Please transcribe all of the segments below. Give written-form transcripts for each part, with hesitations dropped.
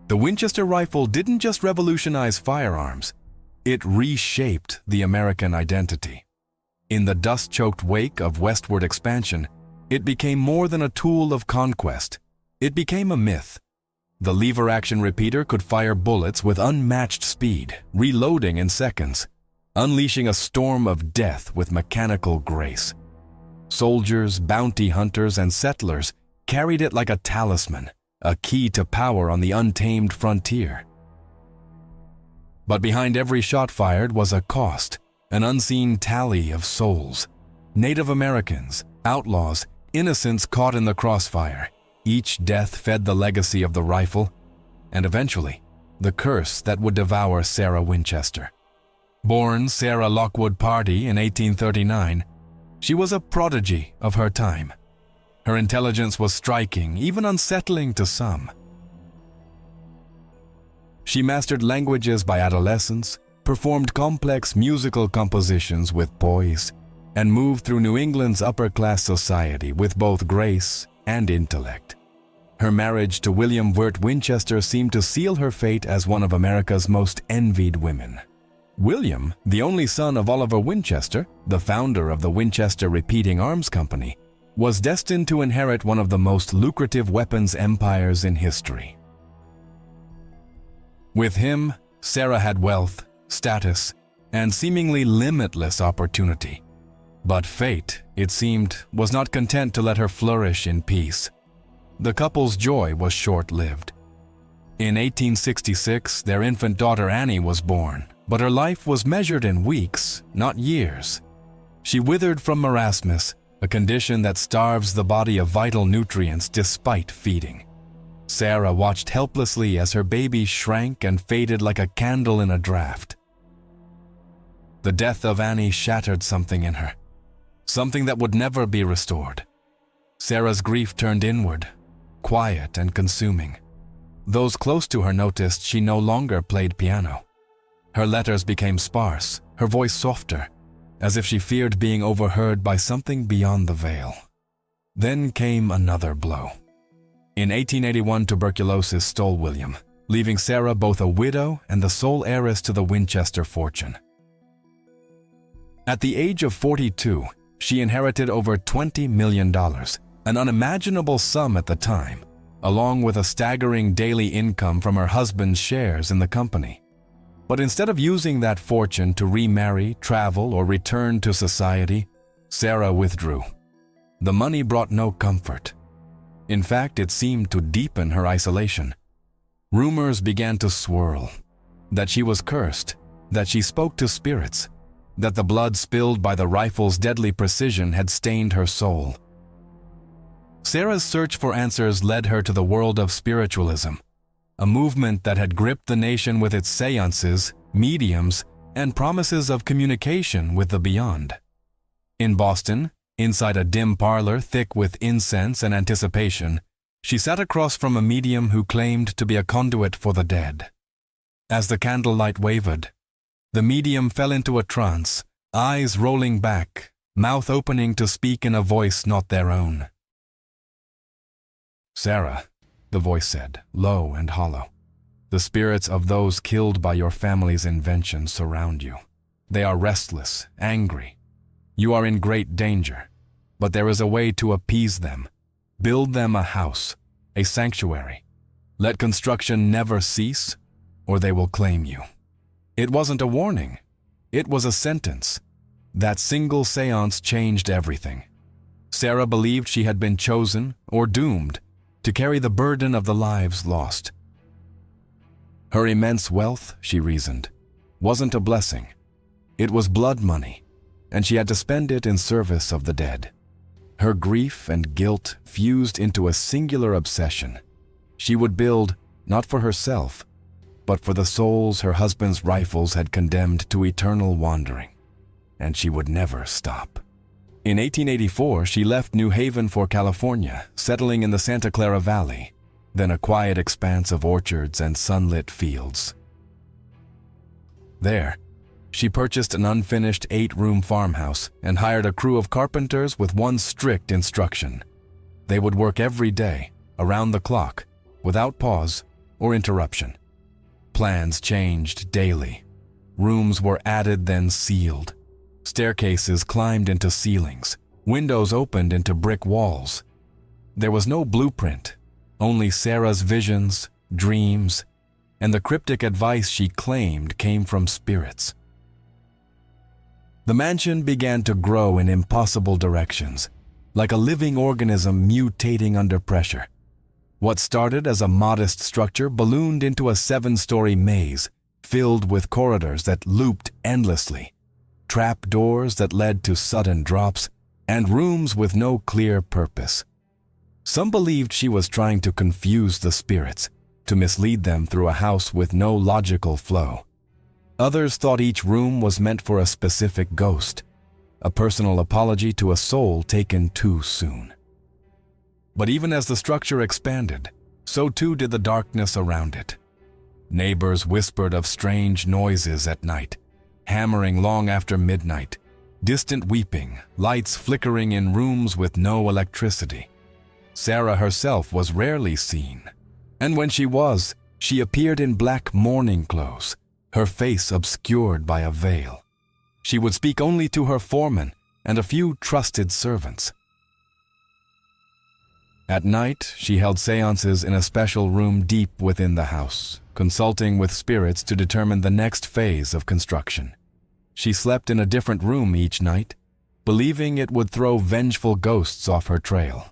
The Winchester rifle didn't just revolutionize firearms, it reshaped the American identity. In the dust-choked wake of westward expansion, it became more than a tool of conquest. It became a myth. The lever-action repeater could fire bullets with unmatched speed, reloading in seconds, unleashing a storm of death with mechanical grace. Soldiers, bounty hunters, and settlers carried it like a talisman, a key to power on the untamed frontier. But behind every shot fired was a cost, an unseen tally of souls. Native Americans, outlaws, innocents caught in the crossfire. Each death fed the legacy of the rifle, and eventually, the curse that would devour Sarah Winchester. Born Sarah Lockwood Pardee in 1839, she was a prodigy of her time. Her intelligence was striking, even unsettling to some. She mastered languages by adolescence, performed complex musical compositions with poise, and moved through New England's upper-class society with both grace and intellect. Her marriage to William Wirt Winchester seemed to seal her fate as one of America's most envied women. William, the only son of Oliver Winchester, the founder of the Winchester Repeating Arms Company, was destined to inherit one of the most lucrative weapons empires in history. With him, Sarah had wealth, status, and seemingly limitless opportunity. But fate, it seemed, was not content to let her flourish in peace. The couple's joy was short-lived. In 1866, their infant daughter Annie was born, but her life was measured in weeks, not years. She withered from marasmus, a condition that starves the body of vital nutrients despite feeding. Sarah watched helplessly as her baby shrank and faded like a candle in a draught. The death of Annie shattered something in her, something that would never be restored. Sarah's grief turned inward, quiet and consuming. Those close to her noticed she no longer played piano. Her letters became sparse, her voice softer, as if she feared being overheard by something beyond the veil. Then came another blow. In 1881, tuberculosis stole William, leaving Sarah both a widow and the sole heiress to the Winchester fortune. At the age of 42, she inherited over $20 million, an unimaginable sum at the time, along with a staggering daily income from her husband's shares in the company. But instead of using that fortune to remarry, travel, or return to society, Sarah withdrew. The money brought no comfort. In fact, it seemed to deepen her isolation. Rumors began to swirl, that she was cursed, that she spoke to spirits, that the blood spilled by the rifle's deadly precision had stained her soul. Sarah's search for answers led her to the world of spiritualism, a movement that had gripped the nation with its seances, mediums, and promises of communication with the beyond. In Boston, inside a dim parlor thick with incense and anticipation, she sat across from a medium who claimed to be a conduit for the dead. As the candlelight wavered, the medium fell into a trance, eyes rolling back, mouth opening to speak in a voice not their own. "Sarah," the voice said, low and hollow, "the spirits of those killed by your family's invention surround you. They are restless, angry. You are in great danger, but there is a way to appease them. Build them a house, a sanctuary. Let construction never cease, or they will claim you." It wasn't a warning. It was a sentence. That single séance changed everything. Sarah believed she had been chosen, or doomed, to carry the burden of the lives lost. Her immense wealth, she reasoned, wasn't a blessing. It was blood money, and she had to spend it in service of the dead. Her grief and guilt fused into a singular obsession. She would build, not for herself, but for the souls her husband's rifles had condemned to eternal wandering. And she would never stop. In 1884, she left New Haven for California, settling in the Santa Clara Valley, then a quiet expanse of orchards and sunlit fields. There, she purchased an unfinished 8-room farmhouse and hired a crew of carpenters with one strict instruction. They would work every day, around the clock, without pause, or interruption. Plans changed daily. Rooms were added then sealed. Staircases climbed into ceilings. Windows opened into brick walls. There was no blueprint, only Sarah's visions, dreams, and the cryptic advice she claimed came from spirits. The mansion began to grow in impossible directions, like a living organism mutating under pressure. What started as a modest structure ballooned into a 7-story maze filled with corridors that looped endlessly, trap doors that led to sudden drops, and rooms with no clear purpose. Some believed she was trying to confuse the spirits, to mislead them through a house with no logical flow. Others thought each room was meant for a specific ghost, a personal apology to a soul taken too soon. But even as the structure expanded, so too did the darkness around it. Neighbors whispered of strange noises at night, hammering long after midnight, distant weeping, lights flickering in rooms with no electricity. Sarah herself was rarely seen, and when she was, she appeared in black mourning clothes, her face obscured by a veil. She would speak only to her foreman and a few trusted servants. At night, she held seances in a special room deep within the house, consulting with spirits to determine the next phase of construction. She slept in a different room each night, believing it would throw vengeful ghosts off her trail.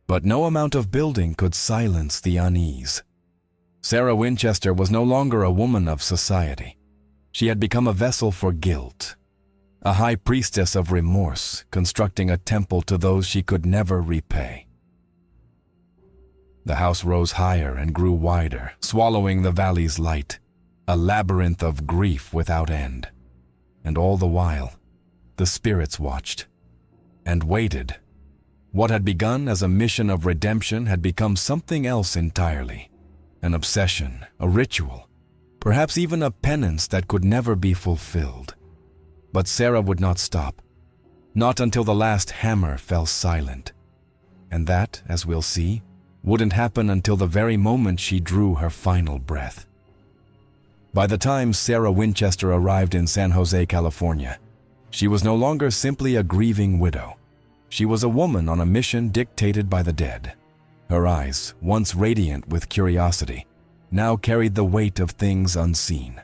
But no amount of building could silence the unease. Sarah Winchester was no longer a woman of society. She had become a vessel for guilt, a high priestess of remorse, constructing a temple to those she could never repay. The house rose higher and grew wider, swallowing the valley's light, a labyrinth of grief without end. And all the while, the spirits watched and waited. What had begun as a mission of redemption had become something else entirely. An obsession, a ritual, perhaps even a penance that could never be fulfilled. But Sarah would not stop, not until the last hammer fell silent. And that, as we'll see, wouldn't happen until the very moment she drew her final breath. By the time Sarah Winchester arrived in San Jose, California, she was no longer simply a grieving widow. She was a woman on a mission dictated by the dead. Her eyes, once radiant with curiosity, now carried the weight of things unseen.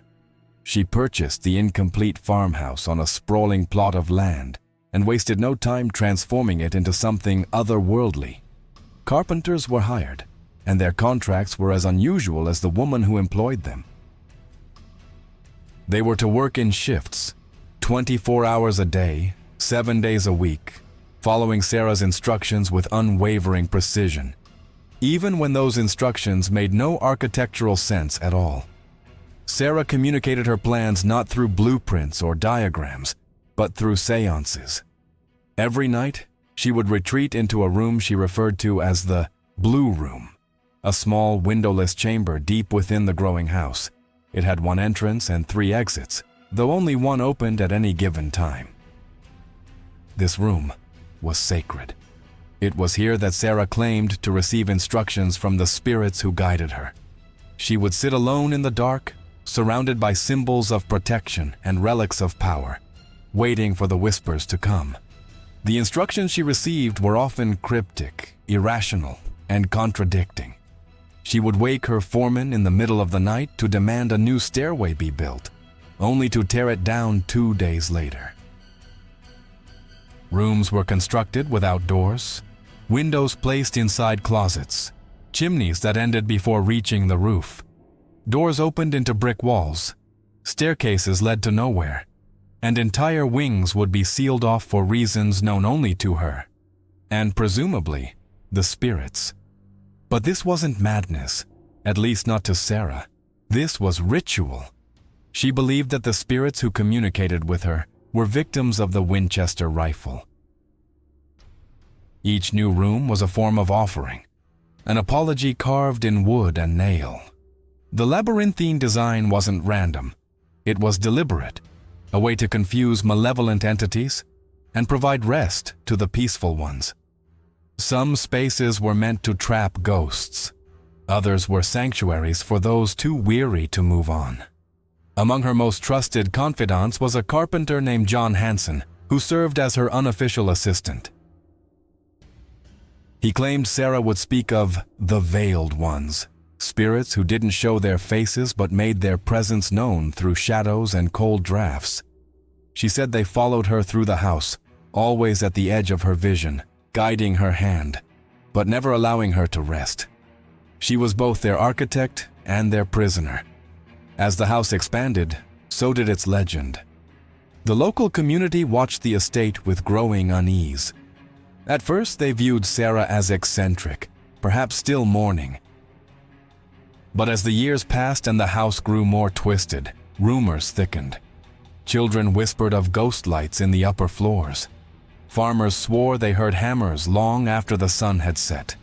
She purchased the incomplete farmhouse on a sprawling plot of land and wasted no time transforming it into something otherworldly. Carpenters were hired, and their contracts were as unusual as the woman who employed them. They were to work in shifts, 24 hours a day, 7 days a week, following Sarah's instructions with unwavering precision, even when those instructions made no architectural sense at all. Sarah communicated her plans not through blueprints or diagrams, but through seances. Every night, she would retreat into a room she referred to as the Blue Room, a small windowless chamber deep within the growing house. It had one entrance and 3 exits, though only one opened at any given time. This room was sacred. It was here that Sarah claimed to receive instructions from the spirits who guided her. She would sit alone in the dark, surrounded by symbols of protection and relics of power, waiting for the whispers to come. The instructions she received were often cryptic, irrational, and contradicting. She would wake her foreman in the middle of the night to demand a new stairway be built, only to tear it down 2 days later. Rooms were constructed without doors, windows placed inside closets, chimneys that ended before reaching the roof. Doors opened into brick walls, staircases led to nowhere, and entire wings would be sealed off for reasons known only to her, and presumably, the spirits. But this wasn't madness, at least not to Sarah. This was ritual. She believed that the spirits who communicated with her were victims of the Winchester rifle. Each new room was a form of offering, an apology carved in wood and nail. The labyrinthine design wasn't random. It was deliberate, a way to confuse malevolent entities and provide rest to the peaceful ones. Some spaces were meant to trap ghosts. Others were sanctuaries for those too weary to move on. Among her most trusted confidants was a carpenter named John Hanson, who served as her unofficial assistant. He claimed Sarah would speak of the veiled ones, spirits who didn't show their faces but made their presence known through shadows and cold drafts. She said they followed her through the house, always at the edge of her vision, guiding her hand, but never allowing her to rest. She was both their architect and their prisoner. As the house expanded, so did its legend. The local community watched the estate with growing unease. At first, they viewed Sarah as eccentric, perhaps still mourning. But as the years passed and the house grew more twisted, rumors thickened. Children whispered of ghost lights in the upper floors. Farmers swore they heard hammers long after the sun had set.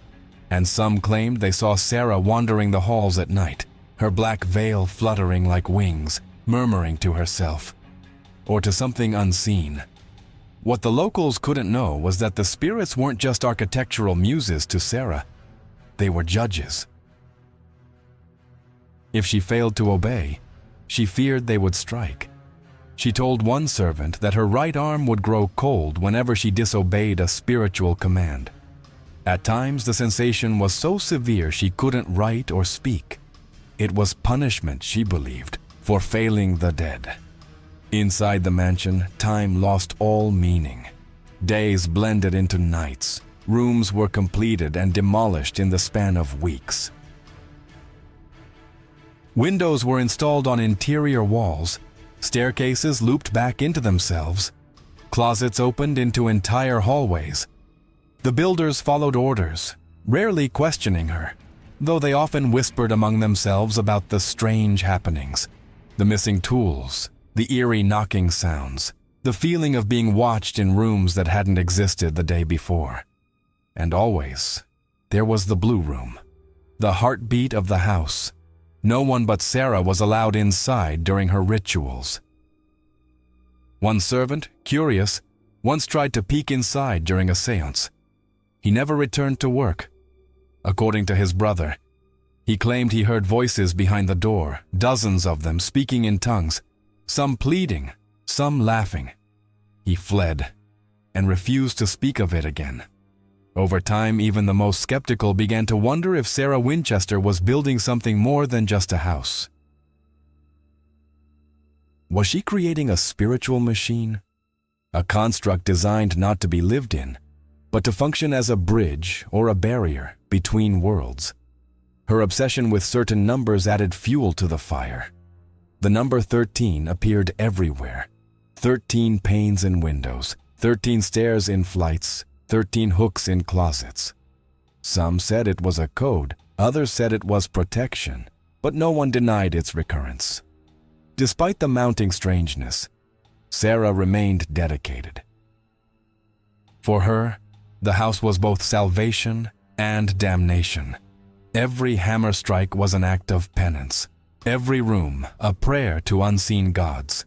And some claimed they saw Sarah wandering the halls at night, her black veil fluttering like wings, murmuring to herself, or to something unseen. What the locals couldn't know was that the spirits weren't just architectural muses to Sarah, they were judges. If she failed to obey, she feared they would strike. She told one servant that her right arm would grow cold whenever she disobeyed a spiritual command. At times, the sensation was so severe she couldn't write or speak. It was punishment, she believed, for failing the dead. Inside the mansion, time lost all meaning. Days blended into nights. Rooms were completed and demolished in the span of weeks. Windows were installed on interior walls. Staircases looped back into themselves. Closets opened into entire hallways. The builders followed orders, rarely questioning her, though they often whispered among themselves about the strange happenings, the missing tools, the eerie knocking sounds, the feeling of being watched in rooms that hadn't existed the day before. And always, there was the blue room, the heartbeat of the house. No one but Sarah was allowed inside during her rituals. One servant, curious, once tried to peek inside during a séance. He never returned to work. According to his brother, he claimed he heard voices behind the door, dozens of them speaking in tongues, some pleading, some laughing. He fled and refused to speak of it again. Over time, even the most skeptical began to wonder if Sarah Winchester was building something more than just a house. Was she creating a spiritual machine? A construct designed not to be lived in, but to function as a bridge or a barrier between worlds. Her obsession with certain numbers added fuel to the fire. The number 13 appeared everywhere. 13 panes in windows, 13 stairs in flights, 13 hooks in closets. Some said it was a code, others said it was protection, but no one denied its recurrence. Despite the mounting strangeness, Sarah remained dedicated. For her, the house was both salvation and damnation. Every hammer strike was an act of penance, every room a prayer to unseen gods.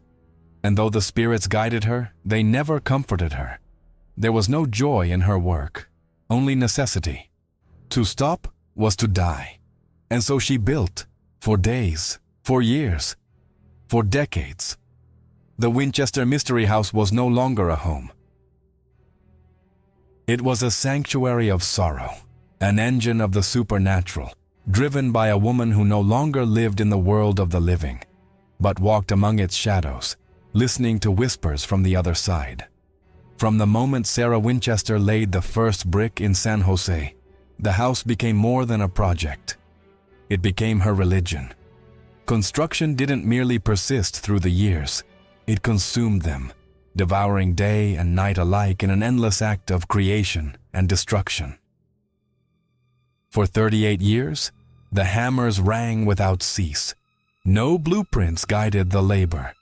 And though the spirits guided her, they never comforted her. There was no joy in her work, only necessity. To stop was to die. And so she built, for days, for years, for decades. The Winchester Mystery House was no longer a home. It was a sanctuary of sorrow, an engine of the supernatural, driven by a woman who no longer lived in the world of the living, but walked among its shadows, listening to whispers from the other side. From the moment Sarah Winchester laid the first brick in San Jose, the house became more than a project. It became her religion. Construction didn't merely persist through the years, it consumed them, devouring day and night alike in an endless act of creation and destruction. For 38 years, the hammers rang without cease. No blueprints guided the labor.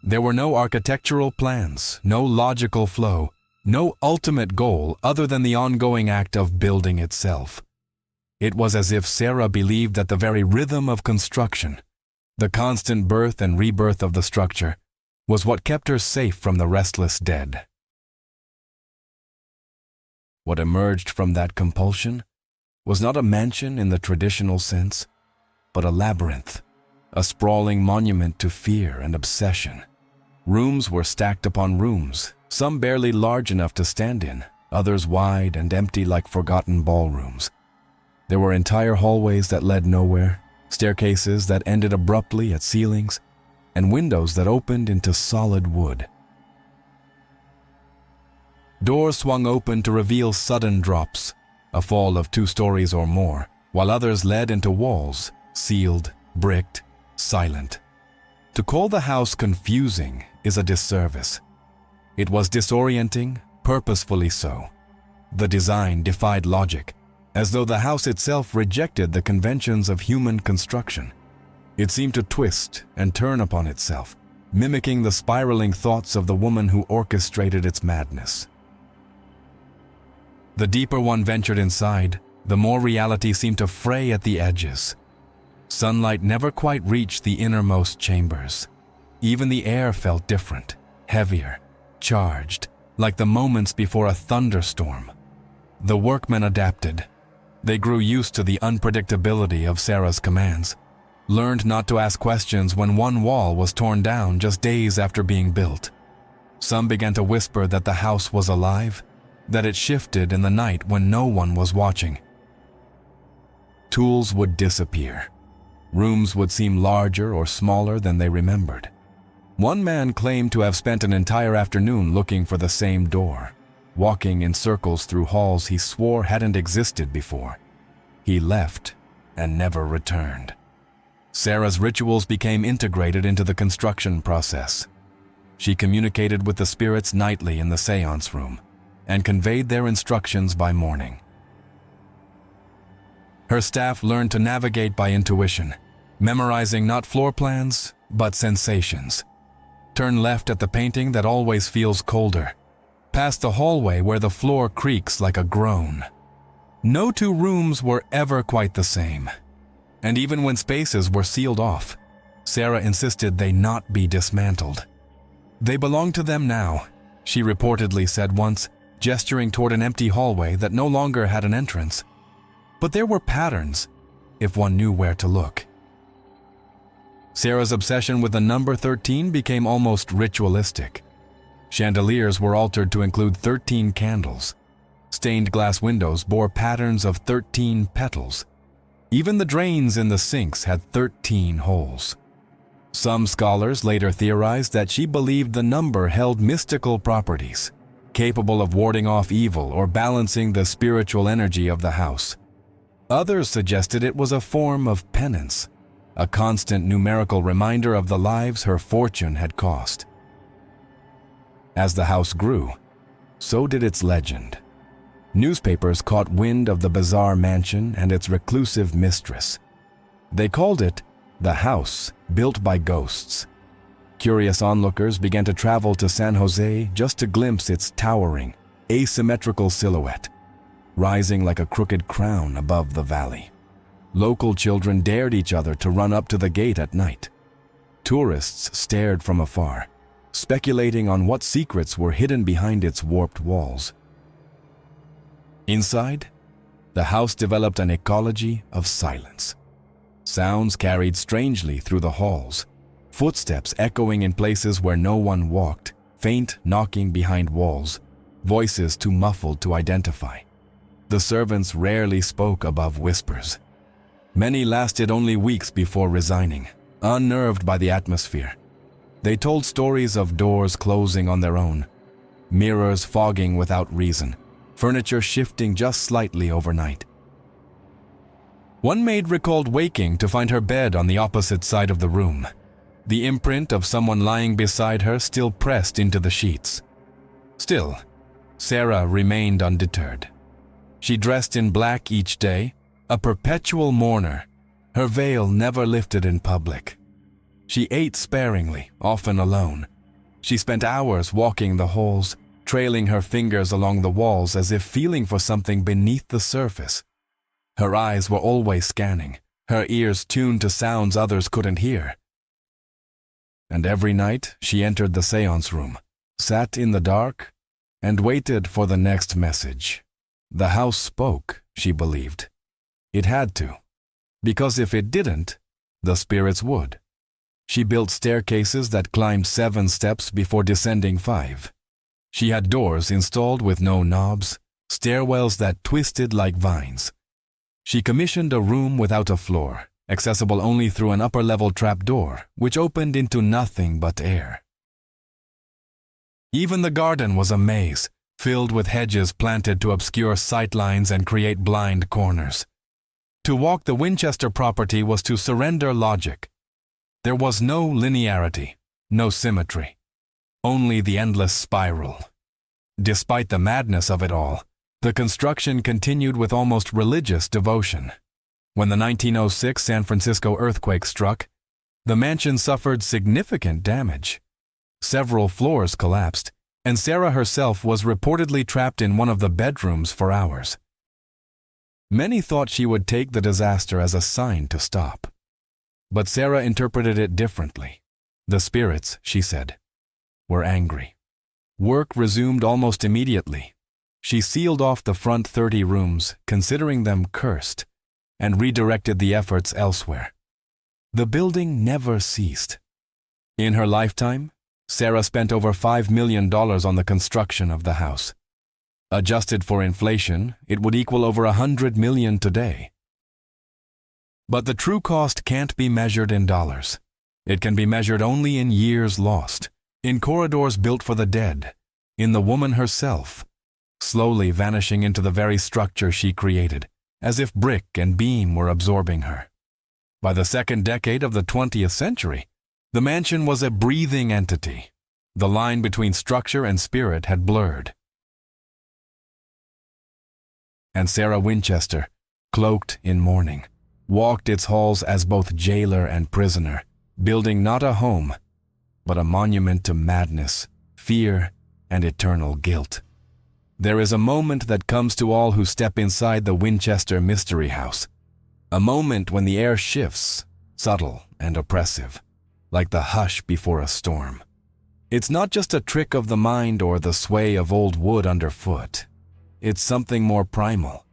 There were no architectural plans, no logical flow, no ultimate goal other than the ongoing act of building itself. It was as if Sarah believed that the very rhythm of construction, the constant birth and rebirth of the structure, was what kept her safe from the restless dead. What emerged from that compulsion was not a mansion in the traditional sense, but a labyrinth, a sprawling monument to fear and obsession. Rooms were stacked upon rooms, some barely large enough to stand in, others wide and empty like forgotten ballrooms. There were entire hallways that led nowhere, staircases that ended abruptly at ceilings, and windows that opened into solid wood. Doors swung open to reveal sudden drops, a fall of 2 stories or more, while others led into walls, sealed, bricked, silent. To call the house confusing is a disservice. It was disorienting, purposefully so. The design defied logic, as though the house itself rejected the conventions of human construction. It seemed to twist and turn upon itself, mimicking the spiraling thoughts of the woman who orchestrated its madness. The deeper one ventured inside, the more reality seemed to fray at the edges. Sunlight never quite reached the innermost chambers. Even the air felt different, heavier, charged, like the moments before a thunderstorm. The workmen adapted. They grew used to the unpredictability of Sarah's commands, learned not to ask questions when one wall was torn down just days after being built. Some began to whisper that the house was alive, that it shifted in the night when no one was watching. Tools would disappear. Rooms would seem larger or smaller than they remembered. One man claimed to have spent an entire afternoon looking for the same door, walking in circles through halls he swore hadn't existed before. He left and never returned. Sarah's rituals became integrated into the construction process. She communicated with the spirits nightly in the séance room and conveyed their instructions by morning. Her staff learned to navigate by intuition, memorizing not floor plans, but sensations. Turn left at the painting that always feels colder, past the hallway where the floor creaks like a groan. No 2 rooms were ever quite the same, and even when spaces were sealed off, Sarah insisted they not be dismantled. They belonged to them now, she reportedly said once, gesturing toward an empty hallway that no longer had an entrance. But there were patterns, if one knew where to look. Sarah's obsession with the number 13 became almost ritualistic. Chandeliers were altered to include 13 candles. Stained glass windows bore patterns of 13 petals. Even the drains in the sinks had 13 holes. Some scholars later theorized that she believed the number held mystical properties, capable of warding off evil or balancing the spiritual energy of the house. Others suggested it was a form of penance, a constant numerical reminder of the lives her fortune had cost. As the house grew, so did its legend. Newspapers caught wind of the bizarre mansion and its reclusive mistress. They called it the house built by ghosts. Curious onlookers began to travel to San Jose just to glimpse its towering, asymmetrical silhouette, rising like a crooked crown above the valley. Local children dared each other to run up to the gate at night. Tourists stared from afar, speculating on what secrets were hidden behind its warped walls. Inside, the house developed an ecology of silence. Sounds carried strangely through the halls, footsteps echoing in places where no one walked, faint knocking behind walls, voices too muffled to identify. The servants rarely spoke above whispers. Many lasted only weeks before resigning, unnerved by the atmosphere. They told stories of doors closing on their own, mirrors fogging without reason, furniture shifting just slightly overnight. One maid recalled waking to find her bed on the opposite side of the room, the imprint of someone lying beside her still pressed into the sheets. Still, Sarah remained undeterred. She dressed in black each day, a perpetual mourner, her veil never lifted in public. She ate sparingly, often alone. She spent hours walking the halls, trailing her fingers along the walls as if feeling for something beneath the surface. Her eyes were always scanning, her ears tuned to sounds others couldn't hear. And every night she entered the séance room, sat in the dark, and waited for the next message. The house spoke, she believed, It had to, because if it didn't, the spirits would. She built staircases that climbed 7 steps before descending 5. She had doors installed with no knobs, stairwells that twisted like vines. She commissioned a room without a floor, accessible only through an upper-level trapdoor, which opened into nothing but air. Even the garden was a maze, filled with hedges planted to obscure sightlines and create blind corners. To walk the Winchester property was to surrender logic. There was no linearity, no symmetry, only the endless spiral. Despite the madness of it all, the construction continued with almost religious devotion. When the 1906 San Francisco earthquake struck, the mansion suffered significant damage. Several floors collapsed, and Sarah herself was reportedly trapped in one of the bedrooms for hours. Many thought she would take the disaster as a sign to stop. But Sarah interpreted it differently. The spirits, she said, were angry. Work resumed almost immediately. She sealed off the front 30 rooms, considering them cursed, and redirected the efforts elsewhere. The building never ceased. In her lifetime, Sarah spent over $5 million on the construction of the house. Adjusted for inflation, it would equal over $100 million today. But the true cost can't be measured in dollars. It can be measured only in years lost, in corridors built for the dead, in the woman herself, slowly vanishing into the very structure she created, as if brick and beam were absorbing her. By the second decade of the 20th century, the mansion was a breathing entity. The line between structure and spirit had blurred. And Sarah Winchester, cloaked in mourning, walked its halls as both jailer and prisoner, building not a home, but a monument to madness, fear, and eternal guilt. There is a moment that comes to all who step inside the Winchester Mystery House, a moment when the air shifts, subtle and oppressive, like the hush before a storm. It's not just a trick of the mind or the sway of old wood underfoot. It's something more primal,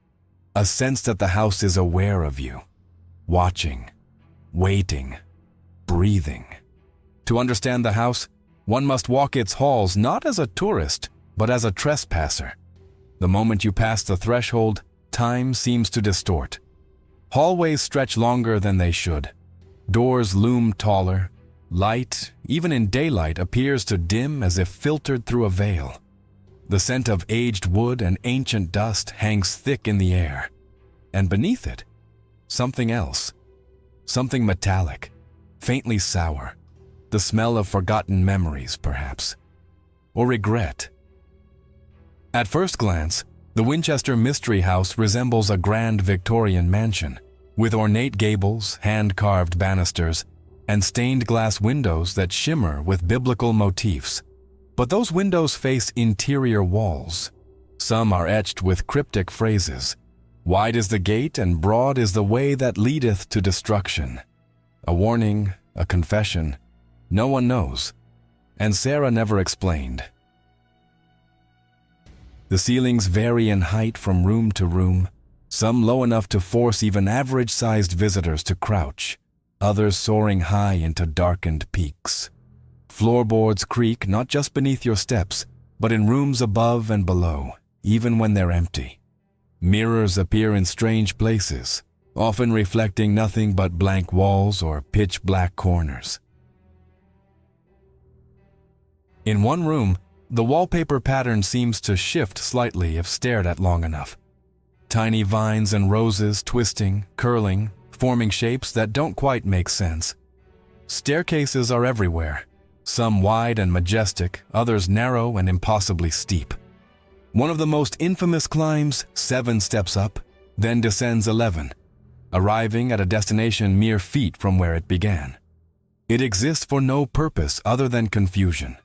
a sense that the house is aware of you, watching, waiting, breathing. To understand the house, one must walk its halls not as a tourist, but as a trespasser. The moment you pass the threshold, time seems to distort. Hallways stretch longer than they should. Doors loom taller. Light, even in daylight, appears to dim as if filtered through a veil. The scent of aged wood and ancient dust hangs thick in the air. And beneath it, something else. Something metallic, faintly sour. The smell of forgotten memories, perhaps. Or regret. At first glance, the Winchester Mystery House resembles a grand Victorian mansion, with ornate gables, hand-carved banisters, and stained glass windows that shimmer with biblical motifs. But those windows face interior walls. Some are etched with cryptic phrases. Wide is the gate and broad is the way that leadeth to destruction. A warning, a confession. No one knows, and Sarah never explained. The ceilings vary in height from room to room, some low enough to force even average-sized visitors to crouch, others soaring high into darkened peaks. Floorboards creak not just beneath your steps, but in rooms above and below, even when they're empty. Mirrors appear in strange places, often reflecting nothing but blank walls or pitch-black corners. In one room, the wallpaper pattern seems to shift slightly if stared at long enough. Tiny vines and roses twisting, curling, forming shapes that don't quite make sense. Staircases are everywhere, some wide and majestic, others narrow and impossibly steep. One of the most infamous climbs 7 steps up, then descends 11, arriving at a destination mere feet from where it began. It exists for no purpose other than confusion.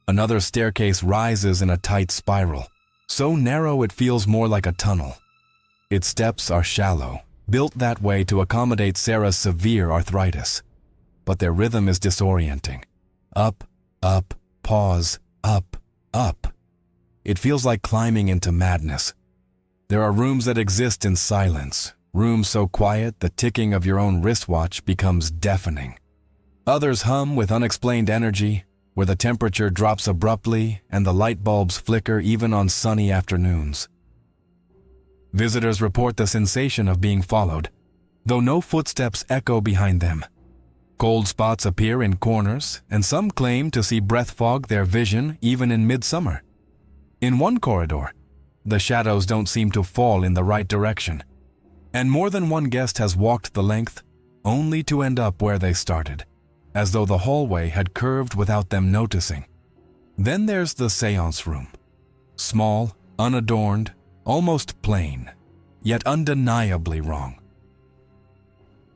Another staircase rises in a tight spiral, so narrow it feels more like a tunnel. Its steps are shallow, built that way to accommodate Sarah's severe arthritis. But their rhythm is disorienting. Up, up, pause, up, up. It feels like climbing into madness. There are rooms that exist in silence, rooms so quiet the ticking of your own wristwatch becomes deafening. Others hum with unexplained energy, where the temperature drops abruptly and the light bulbs flicker even on sunny afternoons. Visitors report the sensation of being followed, though no footsteps echo behind them. Cold spots appear in corners, and some claim to see breath fog their vision even in midsummer. In one corridor, the shadows don't seem to fall in the right direction, and more than one guest has walked the length only to end up where they started, as though the hallway had curved without them noticing. Then there's the séance room. Small, unadorned, almost plain, yet undeniably wrong.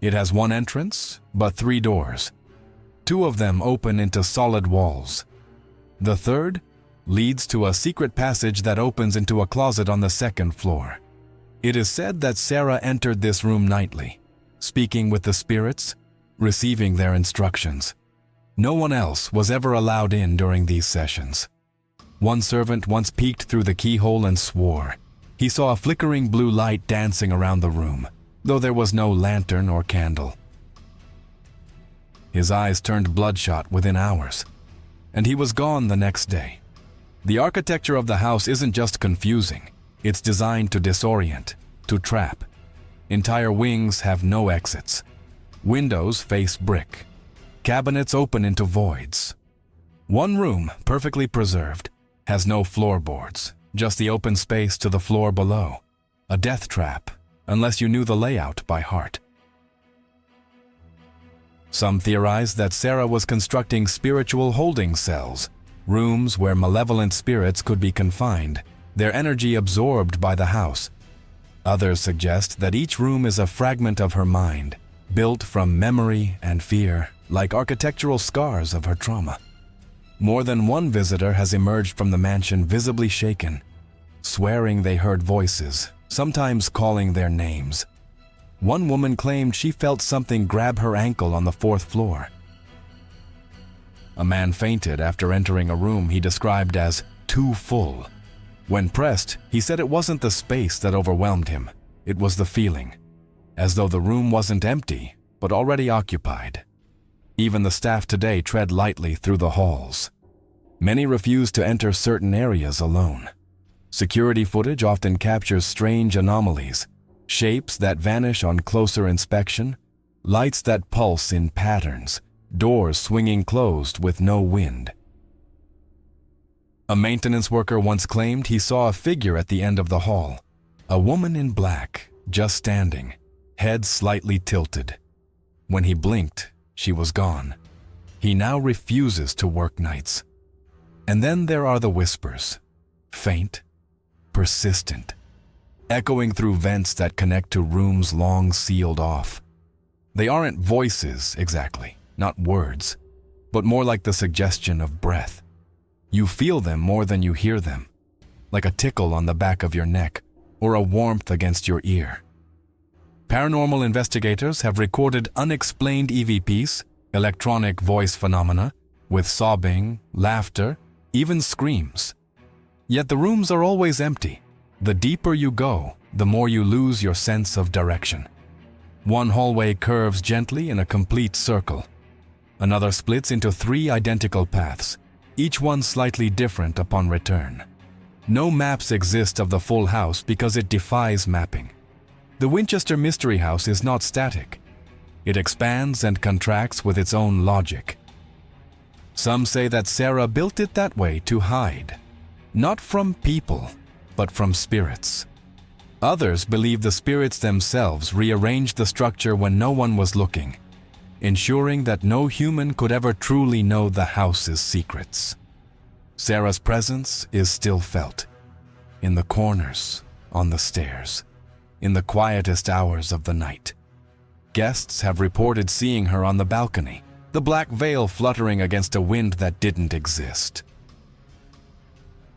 It has one entrance, but 3 doors. 2 of them open into solid walls. The third leads to a secret passage that opens into a closet on the 2nd floor. It is said that Sarah entered this room nightly, speaking with the spirits, receiving their instructions. No one else was ever allowed in during these sessions. One servant once peeked through the keyhole and swore he saw a flickering blue light dancing around the room, though there was no lantern or candle. His eyes turned bloodshot within hours, and he was gone the next day. The architecture of the house isn't just confusing, it's designed to disorient, to trap. Entire wings have no exits. Windows face brick. Cabinets open into voids. One room, perfectly preserved, has no floorboards, just the open space to the floor below. A death trap, unless you knew the layout by heart. Some theorize that Sarah was constructing spiritual holding cells, rooms where malevolent spirits could be confined, their energy absorbed by the house. Others suggest that each room is a fragment of her mind, built from memory and fear, like architectural scars of her trauma. More than one visitor has emerged from the mansion visibly shaken, swearing they heard voices, sometimes calling their names. One woman claimed she felt something grab her ankle on the 4th floor. A man fainted after entering a room he described as too full. When pressed, he said it wasn't the space that overwhelmed him, it was the feeling, as though the room wasn't empty, but already occupied. Even the staff today tread lightly through the halls. Many refuse to enter certain areas alone. Security footage often captures strange anomalies, shapes that vanish on closer inspection, lights that pulse in patterns, doors swinging closed with no wind. A maintenance worker once claimed he saw a figure at the end of the hall, a woman in black, just standing, head slightly tilted. When he blinked, she was gone. He now refuses to work nights. And then there are the whispers, faint, persistent, echoing through vents that connect to rooms long sealed off. They aren't voices exactly, not words, but more like the suggestion of breath. You feel them more than you hear them, like a tickle on the back of your neck or a warmth against your ear. Paranormal investigators have recorded unexplained EVPs, electronic voice phenomena, with sobbing, laughter, even screams. Yet the rooms are always empty. The deeper you go, the more you lose your sense of direction. One hallway curves gently in a complete circle. Another splits into 3 identical paths, each one slightly different upon return. No maps exist of the full house because it defies mapping. The Winchester Mystery House is not static. It expands and contracts with its own logic. Some say that Sarah built it that way to hide, not from people, but from spirits. Others believe the spirits themselves rearranged the structure when no one was looking, ensuring that no human could ever truly know the house's secrets. Sarah's presence is still felt, in the corners, on the stairs, in the quietest hours of the night. Guests have reported seeing her on the balcony, the black veil fluttering against a wind that didn't exist.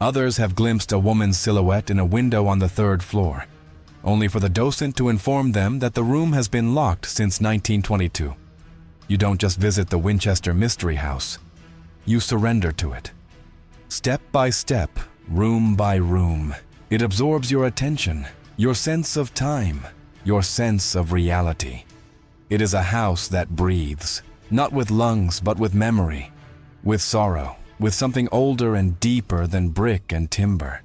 Others have glimpsed a woman's silhouette in a window on the 3rd floor, only for the docent to inform them that the room has been locked since 1922. You don't just visit the Winchester Mystery House, you surrender to it. Step by step, room by room, it absorbs your attention, your sense of time, your sense of reality. It is a house that breathes, not with lungs but with memory, with sorrow, with something older and deeper than brick and timber.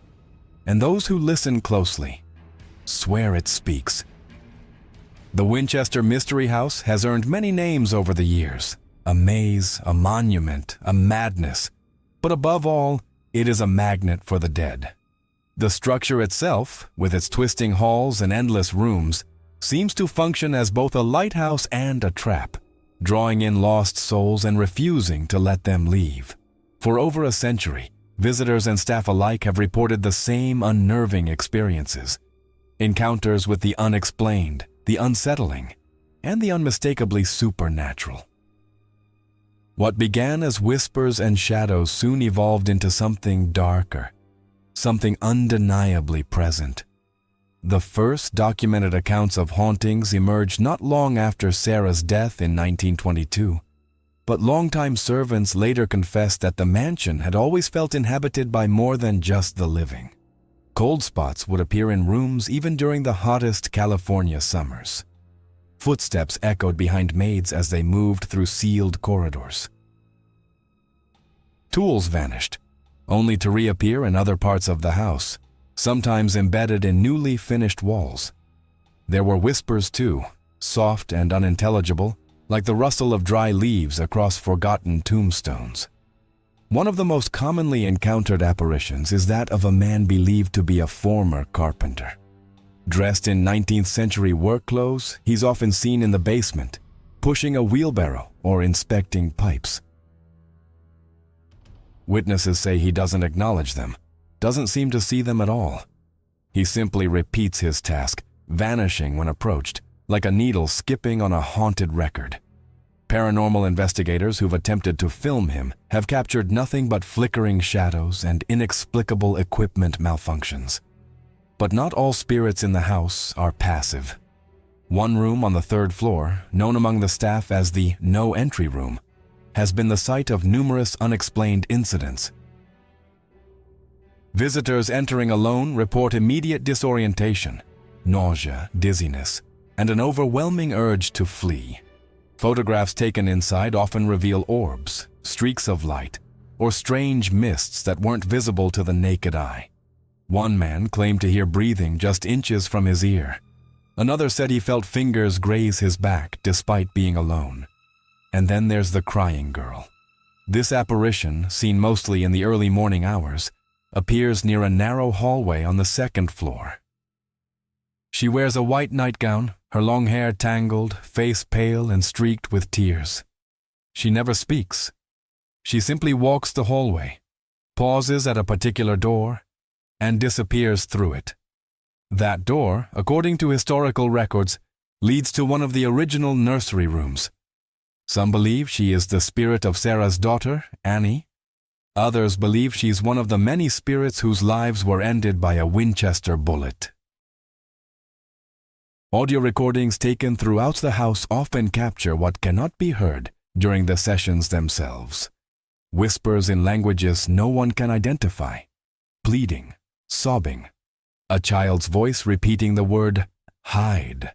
And those who listen closely swear it speaks. The Winchester Mystery House has earned many names over the years: a maze, a monument, a madness. But above all, it is a magnet for the dead. The structure itself, with its twisting halls and endless rooms, seems to function as both a lighthouse and a trap, drawing in lost souls and refusing to let them leave. For over a century, visitors and staff alike have reported the same unnerving experiences: encounters with the unexplained, the unsettling, and the unmistakably supernatural. What began as whispers and shadows soon evolved into something darker, something undeniably present. The first documented accounts of hauntings emerged not long after Sarah's death in 1922, but longtime servants later confessed that the mansion had always felt inhabited by more than just the living. Cold spots would appear in rooms even during the hottest California summers. Footsteps echoed behind maids as they moved through sealed corridors. Tools vanished, only to reappear in other parts of the house, sometimes embedded in newly finished walls. There were whispers too, soft and unintelligible, like the rustle of dry leaves across forgotten tombstones. One of the most commonly encountered apparitions is that of a man believed to be a former carpenter. Dressed in 19th century work clothes, he's often seen in the basement, pushing a wheelbarrow or inspecting pipes. Witnesses say he doesn't acknowledge them, doesn't seem to see them at all. He simply repeats his task, vanishing when approached, like a needle skipping on a haunted record. Paranormal investigators who've attempted to film him have captured nothing but flickering shadows and inexplicable equipment malfunctions. But not all spirits in the house are passive. One room on the 3rd floor, known among the staff as the no entry room, has been the site of numerous unexplained incidents. Visitors entering alone report immediate disorientation, nausea, dizziness, and an overwhelming urge to flee. Photographs taken inside often reveal orbs, streaks of light, or strange mists that weren't visible to the naked eye. One man claimed to hear breathing just inches from his ear. Another said he felt fingers graze his back despite being alone. And then there's the crying girl. This apparition, seen mostly in the early morning hours, appears near a narrow hallway on the 2nd floor. She wears a white nightgown, her long hair tangled, face pale and streaked with tears. She never speaks. She simply walks the hallway, pauses at a particular door, and disappears through it. That door, according to historical records, leads to one of the original nursery rooms. Some believe she is the spirit of Sarah's daughter, Annie. Others believe she's one of the many spirits whose lives were ended by a Winchester bullet. Audio recordings taken throughout the house often capture what cannot be heard during the sessions themselves. Whispers in languages no one can identify, pleading, sobbing, a child's voice repeating the word hide.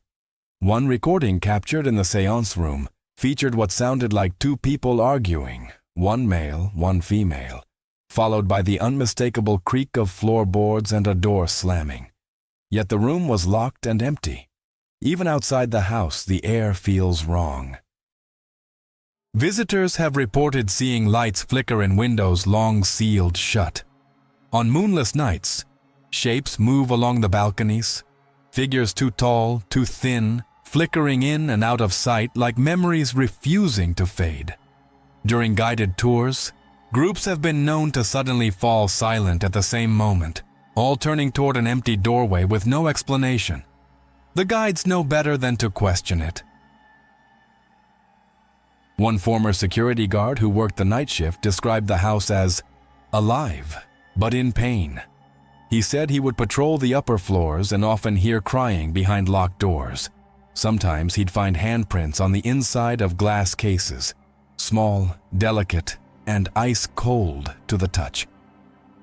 One recording captured in the séance room featured what sounded like 2 people arguing, one male, one female, followed by the unmistakable creak of floorboards and a door slamming. Yet the room was locked and empty. Even outside the house, the air feels wrong. Visitors have reported seeing lights flicker in windows long sealed shut. On moonless nights, shapes move along the balconies, figures too tall, too thin, flickering in and out of sight like memories refusing to fade. During guided tours, groups have been known to suddenly fall silent at the same moment, all turning toward an empty doorway with no explanation. The guides know better than to question it. One former security guard who worked the night shift described the house as alive, but in pain. He said he would patrol the upper floors and often hear crying behind locked doors. Sometimes he'd find handprints on the inside of glass cases, small, delicate, and ice cold to the touch.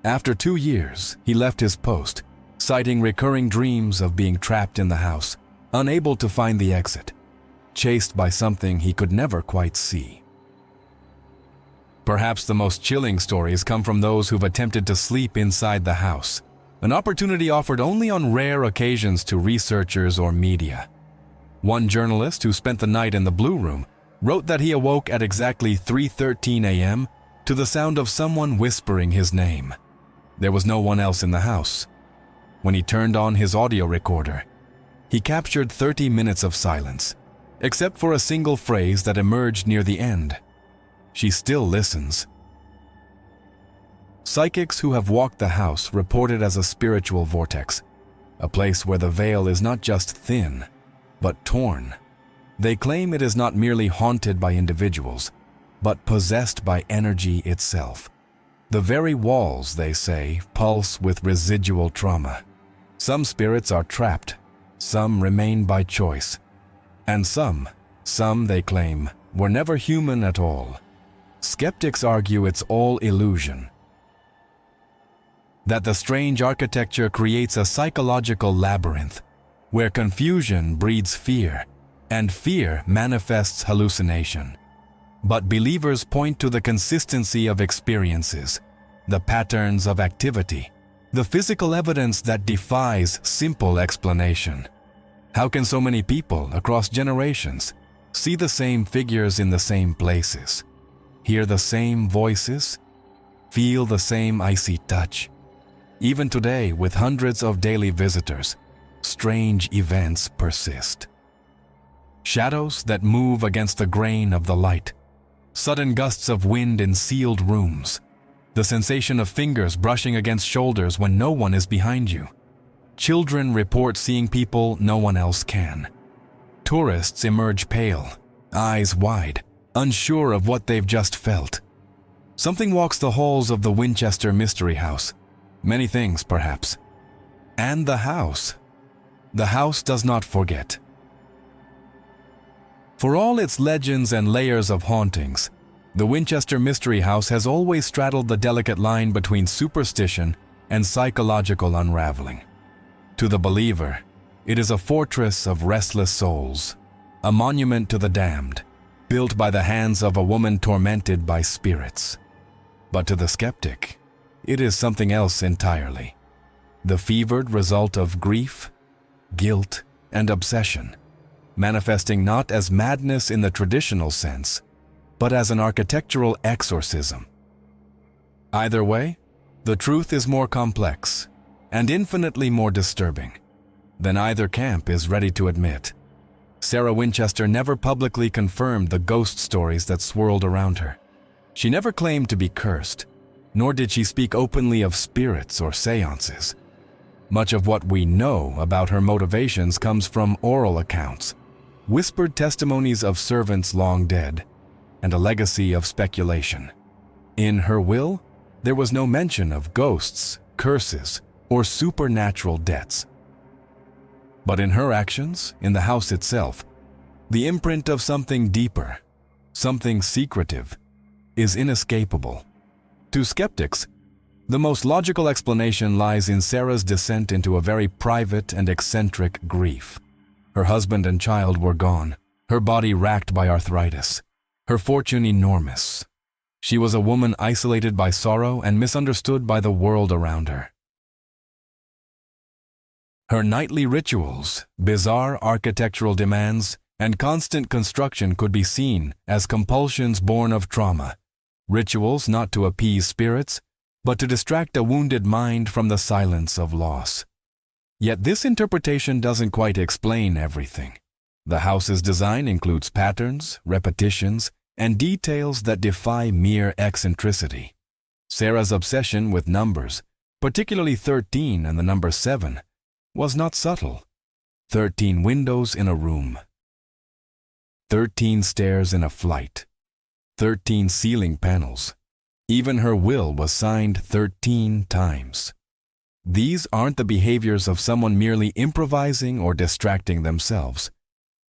After 2 years, he left his post, citing recurring dreams of being trapped in the house, unable to find the exit, chased by something he could never quite see. Perhaps the most chilling stories come from those who've attempted to sleep inside the house, an opportunity offered only on rare occasions to researchers or media. One journalist who spent the night in the Blue Room wrote that he awoke at exactly 3:13 a.m. to the sound of someone whispering his name. There was no one else in the house. When he turned on his audio recorder, he captured 30 minutes of silence, except for a single phrase that emerged near the end. "She still listens." Psychics who have walked the house report it as a spiritual vortex, a place where the veil is not just thin, but torn. They claim it is not merely haunted by individuals, but possessed by energy itself. The very walls, they say, pulse with residual trauma. Some spirits are trapped, some remain by choice, and some they claim, were never human at all. Skeptics argue it's all illusion, that the strange architecture creates a psychological labyrinth where confusion breeds fear and fear manifests hallucination. But believers point to the consistency of experiences, the patterns of activity, the physical evidence that defies simple explanation. How can so many people across generations see the same figures in the same places, hear the same voices, feel the same icy touch? Even today, with hundreds of daily visitors, strange events persist. Shadows that move against the grain of the light, sudden gusts of wind in sealed rooms, the sensation of fingers brushing against shoulders when no one is behind you. Children report seeing people no one else can. Tourists emerge pale, eyes wide, unsure of what they've just felt. Something walks the halls of the Winchester Mystery House. Many things, perhaps. And the house. The house does not forget. For all its legends and layers of hauntings, the Winchester Mystery House has always straddled the delicate line between superstition and psychological unraveling. To the believer, it is a fortress of restless souls, a monument to the damned, built by the hands of a woman tormented by spirits. But to the skeptic, it is something else entirely. The fevered result of grief, guilt, and obsession, manifesting not as madness in the traditional sense, but as an architectural exorcism. Either way, the truth is more complex and infinitely more disturbing than either camp is ready to admit. Sarah Winchester never publicly confirmed the ghost stories that swirled around her. She never claimed to be cursed, nor did she speak openly of spirits or séances. Much of what we know about her motivations comes from oral accounts, whispered testimonies of servants long dead, and a legacy of speculation. In her will, there was no mention of ghosts, curses, or supernatural debts. But in her actions, in the house itself, the imprint of something deeper, something secretive, is inescapable. To skeptics, the most logical explanation lies in Sarah's descent into a very private and eccentric grief. Her husband and child were gone, her body racked by arthritis, her fortune enormous. She was a woman isolated by sorrow and misunderstood by the world around her. Her nightly rituals, bizarre architectural demands, and constant construction could be seen as compulsions born of trauma. Rituals not to appease spirits, but to distract a wounded mind from the silence of loss. Yet this interpretation doesn't quite explain everything. The house's design includes patterns, repetitions, and details that defy mere eccentricity. Sarah's obsession with numbers, particularly 13 and the number 7, was not subtle. 13 windows in a room, 13 stairs in a flight, 13 ceiling panels. Even her will was signed 13 times. These aren't the behaviors of someone merely improvising or distracting themselves.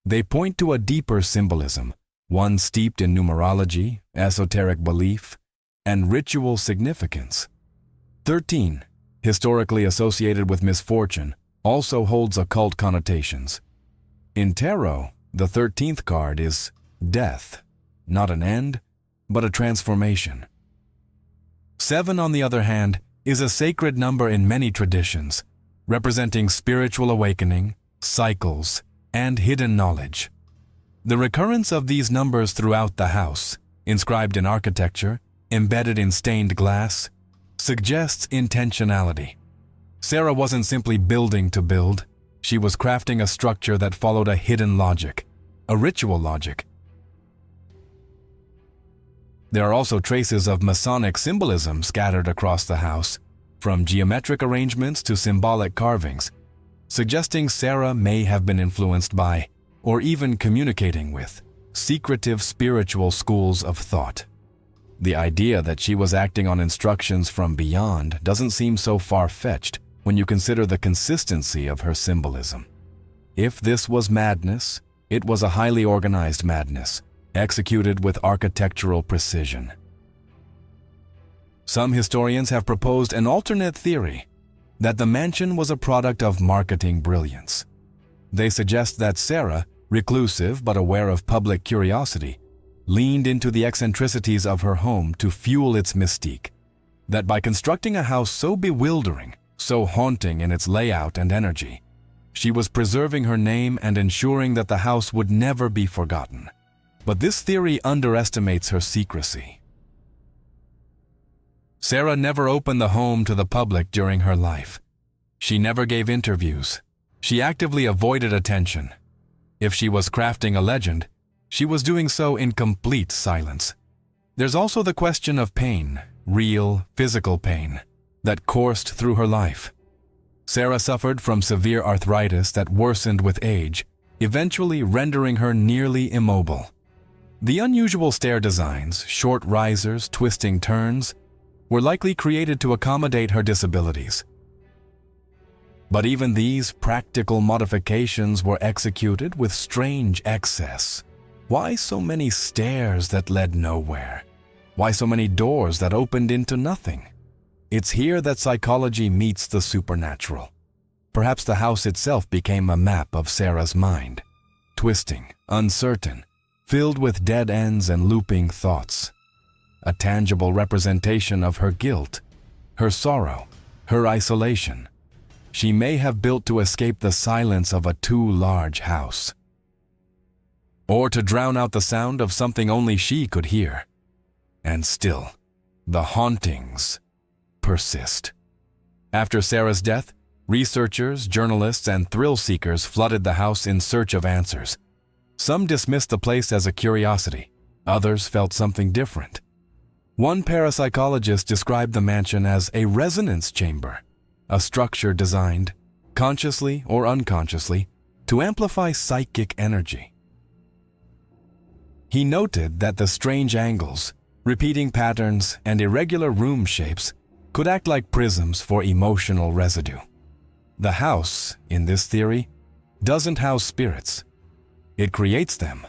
They point to a deeper symbolism, one steeped in numerology, esoteric belief, and ritual significance. 13, historically associated with misfortune, also holds occult connotations. In tarot, the 13th card is death, not an end, but a transformation. 7, on the other hand, is a sacred number in many traditions, representing spiritual awakening, cycles, and hidden knowledge. The recurrence of these numbers throughout the house, inscribed in architecture, embedded in stained glass, suggests intentionality. Sarah wasn't simply building to build, she was crafting a structure that followed a hidden logic, a ritual logic. There are also traces of Masonic symbolism scattered across the house, from geometric arrangements to symbolic carvings, suggesting Sarah may have been influenced by, or even communicating with, secretive spiritual schools of thought. The idea that she was acting on instructions from beyond doesn't seem so far-fetched when you consider the consistency of her symbolism. If this was madness, it was a highly organized madness, executed with architectural precision. Some historians have proposed an alternate theory, that the mansion was a product of marketing brilliance. They suggest that Sarah, reclusive but aware of public curiosity, leaned into the eccentricities of her home to fuel its mystique. That by constructing a house so bewildering, so haunting in its layout and energy, she was preserving her name and ensuring that the house would never be forgotten. But this theory underestimates her secrecy. Sarah never opened the home to the public during her life. She never gave interviews. She actively avoided attention. If she was crafting a legend, she was doing so in complete silence. There's also the question of pain, real, physical pain, that coursed through her life. Sarah suffered from severe arthritis that worsened with age, eventually rendering her nearly immobile. The unusual stair designs, short risers, twisting turns, were likely created to accommodate her disabilities. But even these practical modifications were executed with strange excess. Why so many stairs that led nowhere? Why so many doors that opened into nothing? It's here that psychology meets the supernatural. Perhaps the house itself became a map of Sarah's mind, twisting, uncertain, filled with dead ends and looping thoughts. A tangible representation of her guilt, her sorrow, her isolation. She may have built to escape the silence of a too large house, or to drown out the sound of something only she could hear. And still, the hauntings persist. After Sarah's death, researchers, journalists, and thrill-seekers flooded the house in search of answers. Some dismissed the place as a curiosity. Others felt something different. One parapsychologist described the mansion as a resonance chamber, a structure designed, consciously or unconsciously, to amplify psychic energy. He noted that the strange angles, repeating patterns, and irregular room shapes could act like prisms for emotional residue. The house, in this theory, doesn't house spirits. It creates them.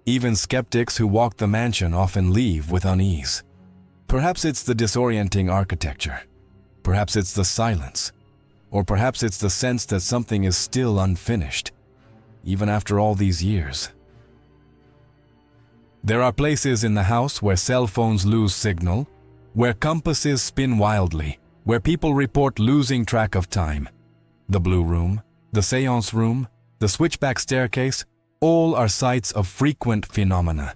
Even skeptics who walk the mansion often leave with unease. Perhaps it's the disorienting architecture. Perhaps it's the silence. Or perhaps it's the sense that something is still unfinished, even after all these years. There are places in the house where cell phones lose signal, where compasses spin wildly, where people report losing track of time. The Blue Room, the Séance Room, the Switchback Staircase, all are sites of frequent phenomena,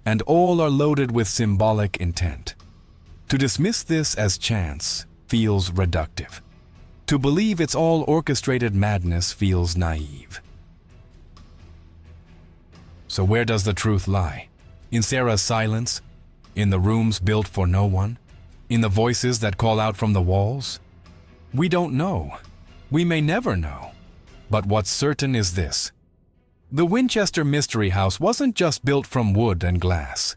and all are loaded with symbolic intent. To dismiss this as chance feels reductive. To believe it's all orchestrated madness feels naive. So where does the truth lie? In Sarah's silence? In the rooms built for no one? In the voices that call out from the walls? We don't know. We may never know. But what's certain is this. The Winchester Mystery House wasn't just built from wood and glass.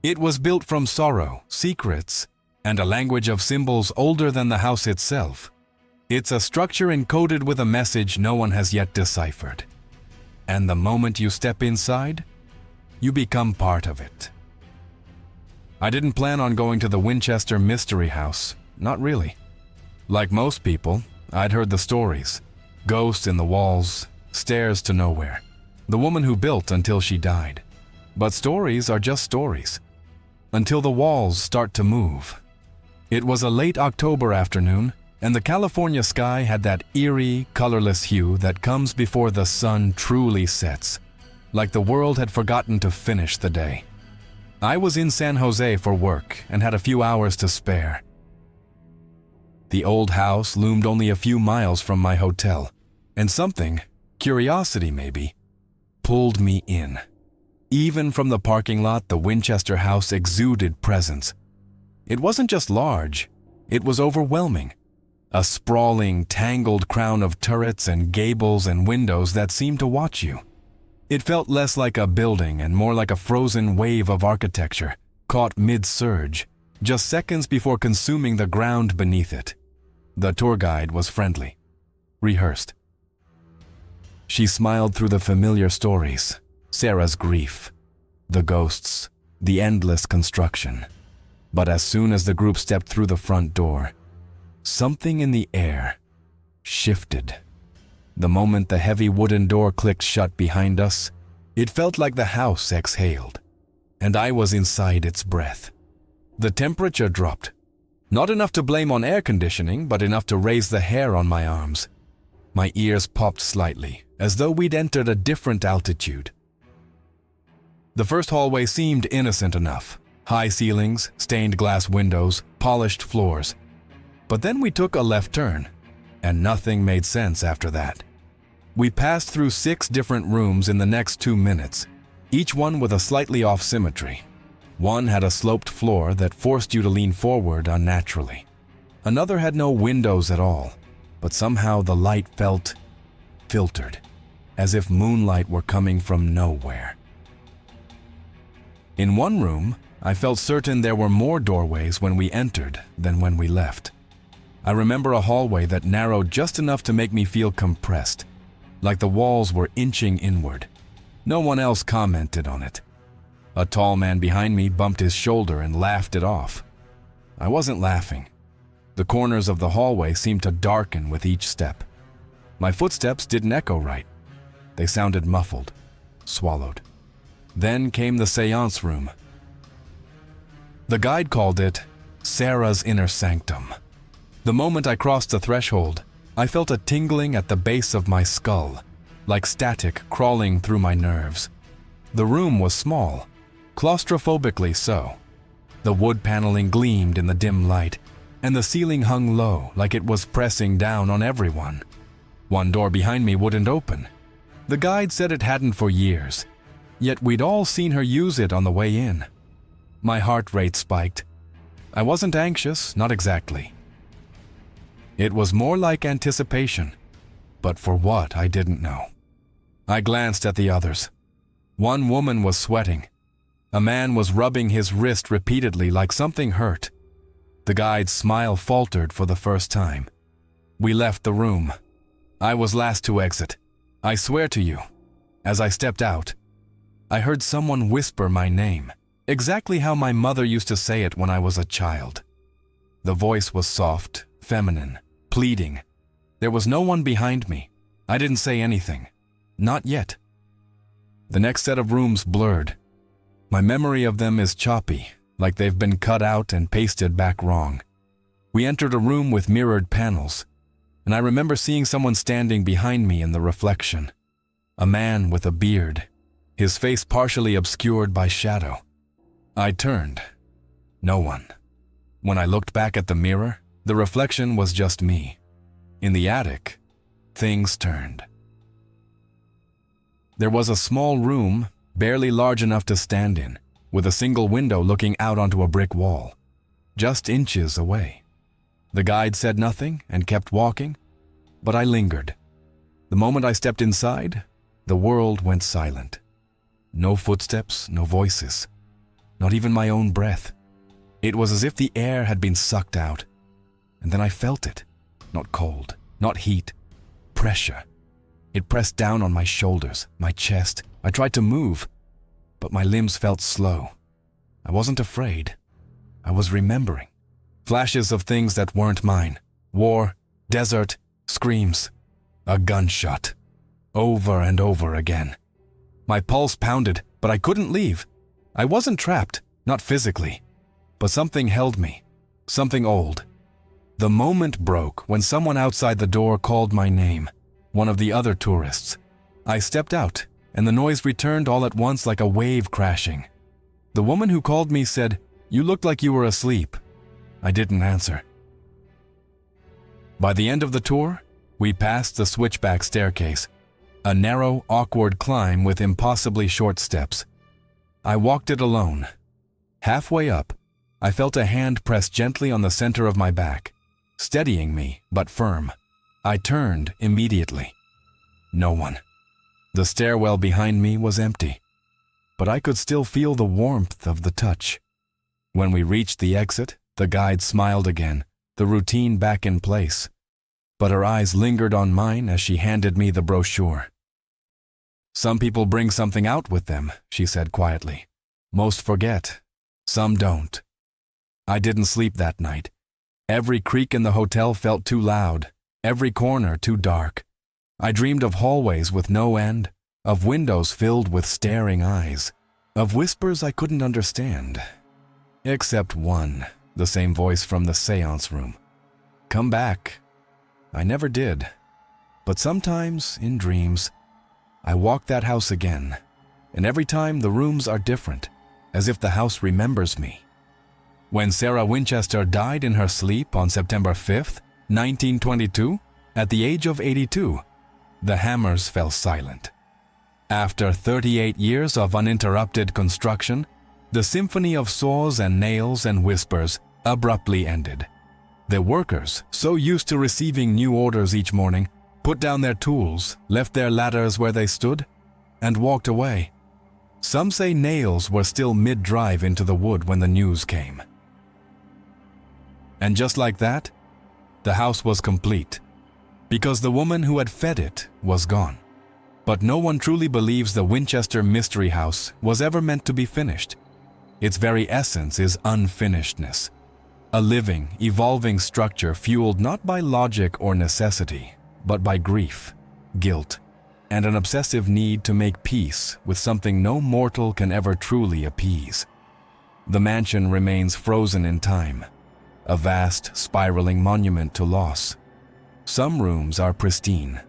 It was built from sorrow, secrets, and a language of symbols older than the house itself. It's a structure encoded with a message no one has yet deciphered. And the moment you step inside, you become part of it. I didn't plan on going to the Winchester Mystery House, not really. Like most people, I'd heard the stories. Ghosts in the walls, stairs to nowhere. The woman who built until she died. But stories are just stories. Until the walls start to move. It was a late October afternoon, and the California sky had that eerie, colorless hue that comes before the sun truly sets, like the world had forgotten to finish the day. I was in San Jose for work and had a few hours to spare. The old house loomed only a few miles from my hotel, and something, curiosity maybe, pulled me in. Even from the parking lot, the Winchester house exuded presence. It wasn't just large, it was overwhelming. A sprawling, tangled crown of turrets and gables and windows that seemed to watch you. It felt less like a building and more like a frozen wave of architecture, caught mid-surge, just seconds before consuming the ground beneath it. The tour guide was friendly, rehearsed. She smiled through the familiar stories, Sarah's grief, the ghosts, the endless construction. But as soon as the group stepped through the front door, something in the air shifted. The moment the heavy wooden door clicked shut behind us, it felt like the house exhaled, and I was inside its breath. The temperature dropped. Not enough to blame on air conditioning, but enough to raise the hair on my arms. My ears popped slightly, as though we'd entered a different altitude. The first hallway seemed innocent enough. High ceilings, stained glass windows, polished floors. But then we took a left turn, and nothing made sense after that. We passed through 6 different rooms in the next 2 minutes, each one with a slightly off symmetry. One had a sloped floor that forced you to lean forward unnaturally. Another had no windows at all, but somehow the light felt filtered, as if moonlight were coming from nowhere. In one room, I felt certain there were more doorways when we entered than when we left. I remember a hallway that narrowed just enough to make me feel compressed, like the walls were inching inward. No one else commented on it. A tall man behind me bumped his shoulder and laughed it off. I wasn't laughing. The corners of the hallway seemed to darken with each step. My footsteps didn't echo right. They sounded muffled, swallowed. Then came the séance room. The guide called it Sarah's inner sanctum. The moment I crossed the threshold, I felt a tingling at the base of my skull, like static crawling through my nerves. The room was small, claustrophobically so. The wood paneling gleamed in the dim light, and the ceiling hung low like it was pressing down on everyone. One door behind me wouldn't open. The guide said it hadn't for years, yet we'd all seen her use it on the way in. My heart rate spiked. I wasn't anxious, not exactly. It was more like anticipation, but for what I didn't know. I glanced at the others. One woman was sweating. A man was rubbing his wrist repeatedly like something hurt. The guide's smile faltered for the first time. We left the room. I was last to exit. I swear to you, as I stepped out, I heard someone whisper my name, exactly how my mother used to say it when I was a child. The voice was soft, feminine, pleading. There was no one behind me. I didn't say anything. Not yet. The next set of rooms blurred. My memory of them is choppy, like they've been cut out and pasted back wrong. We entered a room with mirrored panels, and I remember seeing someone standing behind me in the reflection. A man with a beard, his face partially obscured by shadow. I turned. No one. When I looked back at the mirror, the reflection was just me. In the attic, things turned. There was a small room, barely large enough to stand in, with a single window looking out onto a brick wall, just inches away. The guide said nothing and kept walking, but I lingered. The moment I stepped inside, the world went silent. No footsteps, no voices, not even my own breath. It was as if the air had been sucked out. And then I felt it, not cold, not heat, pressure. It pressed down on my shoulders, my chest. I tried to move, but my limbs felt slow. I wasn't afraid. I was remembering. Flashes of things that weren't mine. war, desert, screams, a gunshot. Over and over again. My pulse pounded, but I couldn't leave. I wasn't trapped, not physically, but something held me, something old. The moment broke when someone outside the door called my name, one of the other tourists. I stepped out, and the noise returned all at once like a wave crashing. The woman who called me said, "You looked like you were asleep." I didn't answer. By the end of the tour, we passed the switchback staircase, a narrow, awkward climb with impossibly short steps. I walked it alone. Halfway up, I felt a hand press gently on the center of my back, steadying me, but firm. I turned immediately. No one. The stairwell behind me was empty, but I could still feel the warmth of the touch. When we reached the exit, the guide smiled again, the routine back in place, but her eyes lingered on mine as she handed me the brochure. "Some people bring something out with them," she said quietly. "Most forget. Some don't." I didn't sleep that night. Every creak in the hotel felt too loud, every corner too dark. I dreamed of hallways with no end, of windows filled with staring eyes, of whispers I couldn't understand. Except one, the same voice from the séance room. "Come back." I never did. But sometimes, in dreams, I walk that house again, and every time the rooms are different, as if the house remembers me. When Sarah Winchester died in her sleep on September 5th, 1922, at the age of 82, the hammers fell silent. After 38 years of uninterrupted construction, the symphony of saws and nails and whispers abruptly ended. The workers, so used to receiving new orders each morning, put down their tools, left their ladders where they stood, and walked away. Some say nails were still mid-drive into the wood when the news came. And just like that, the house was complete, because the woman who had fed it was gone. But no one truly believes the Winchester Mystery House was ever meant to be finished. Its very essence is unfinishedness. A living, evolving structure fueled not by logic or necessity, but by grief, guilt, and an obsessive need to make peace with something no mortal can ever truly appease. The mansion remains frozen in time, a vast, spiraling monument to loss. Some rooms are pristine.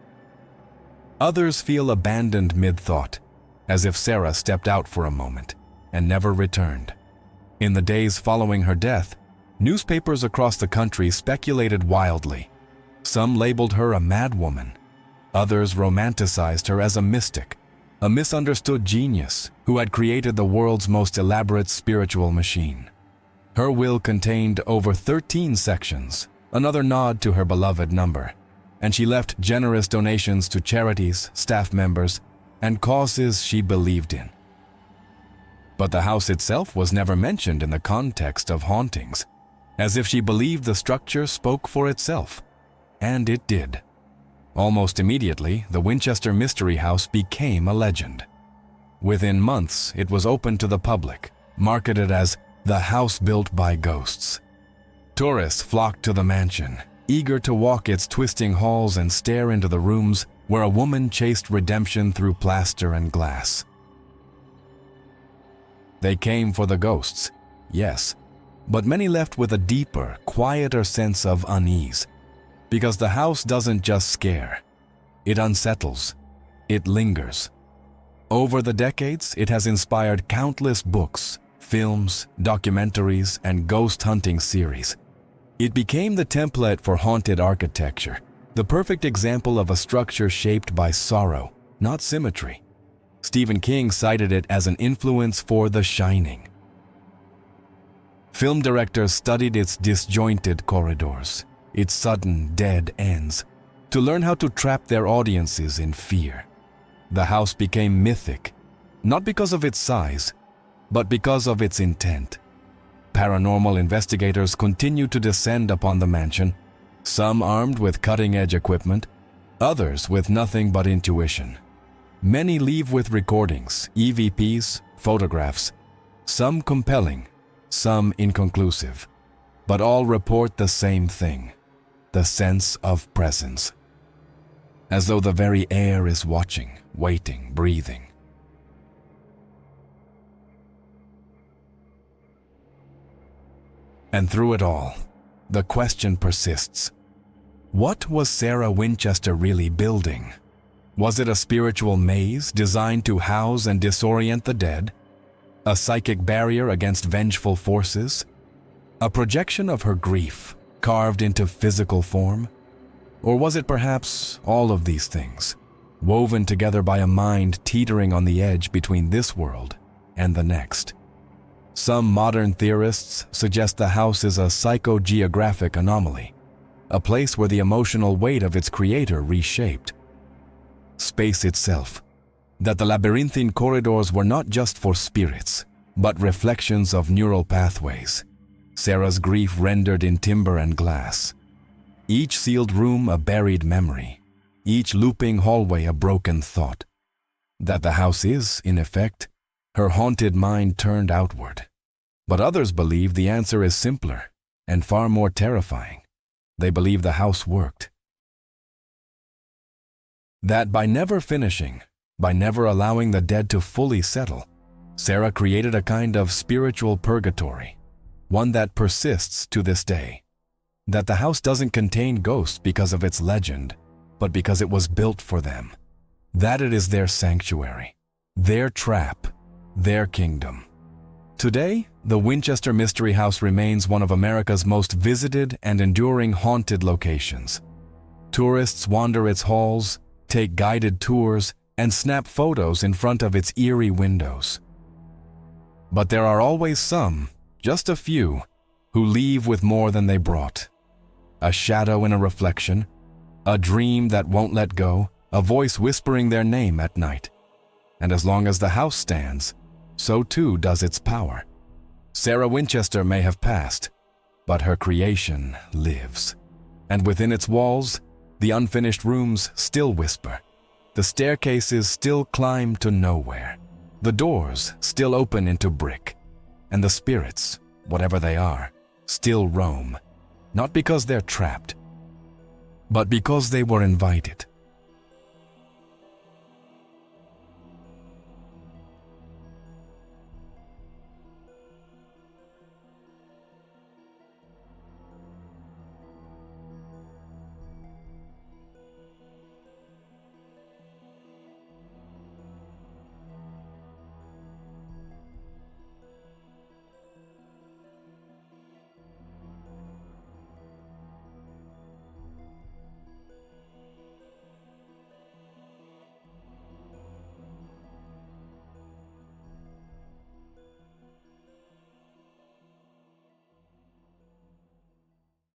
Others feel abandoned mid-thought, as if Sarah stepped out for a moment and never returned. In the days following her death, newspapers across the country speculated wildly. Some labeled her a madwoman. Others romanticized her as a mystic, a misunderstood genius who had created the world's most elaborate spiritual machine. Her will contained over 13 sections, another nod to her beloved number, and she left generous donations to charities, staff members, and causes she believed in. But the house itself was never mentioned in the context of hauntings, as if she believed the structure spoke for itself. And it did. Almost immediately, the Winchester Mystery House became a legend. Within months, it was open to the public, marketed as the house built by ghosts. Tourists flocked to the mansion, eager to walk its twisting halls and stare into the rooms where a woman chased redemption through plaster and glass. They came for the ghosts, yes, but many left with a deeper, quieter sense of unease. Because the house doesn't just scare, it unsettles, it lingers. Over the decades, it has inspired countless books, films, documentaries, and ghost hunting series. It became the template for haunted architecture, the perfect example of a structure shaped by sorrow, not symmetry. Stephen King cited it as an influence for The Shining. Film directors studied its disjointed corridors, its sudden, dead ends, to learn how to trap their audiences in fear. The house became mythic, not because of its size, but because of its intent. Paranormal investigators continue to descend upon the mansion, some armed with cutting-edge equipment, others with nothing but intuition. Many leave with recordings, EVPs, photographs, some compelling, some inconclusive, but all report the same thing. the sense of presence. As though the very air is watching, waiting, breathing. And through it all, the question persists. What was Sarah Winchester really building? Was it a spiritual maze designed to house and disorient the dead? A psychic barrier against vengeful forces? A projection of her grief carved into physical form? Or was it perhaps all of these things, woven together by a mind teetering on the edge between this world and the next? Some modern theorists suggest the house is a psychogeographic anomaly, a place where the emotional weight of its creator reshaped space itself, that the labyrinthine corridors were not just for spirits, but reflections of neural pathways, Sarah's grief rendered in timber and glass. Each sealed room a buried memory, each looping hallway a broken thought. That the house is, in effect, her haunted mind turned outward. But others believe the answer is simpler and far more terrifying. They believe the house worked. That by never finishing, by never allowing the dead to fully settle, Sarah created a kind of spiritual purgatory, one that persists to this day. That the house doesn't contain ghosts because of its legend, but because it was built for them. That it is their sanctuary, their trap, their kingdom. Today, the Winchester Mystery House remains one of America's most visited and enduring haunted locations. Tourists wander its halls, take guided tours, and snap photos in front of its eerie windows. But there are always some, just a few, who leave with more than they brought. A shadow in a reflection, a dream that won't let go, a voice whispering their name at night. And as long as the house stands, so too does its power. Sarah Winchester may have passed, but her creation lives. And within its walls, the unfinished rooms still whisper. The staircases still climb to nowhere. The doors still open into brick. And the spirits, whatever they are, still roam. Not because they're trapped, but because they were invited.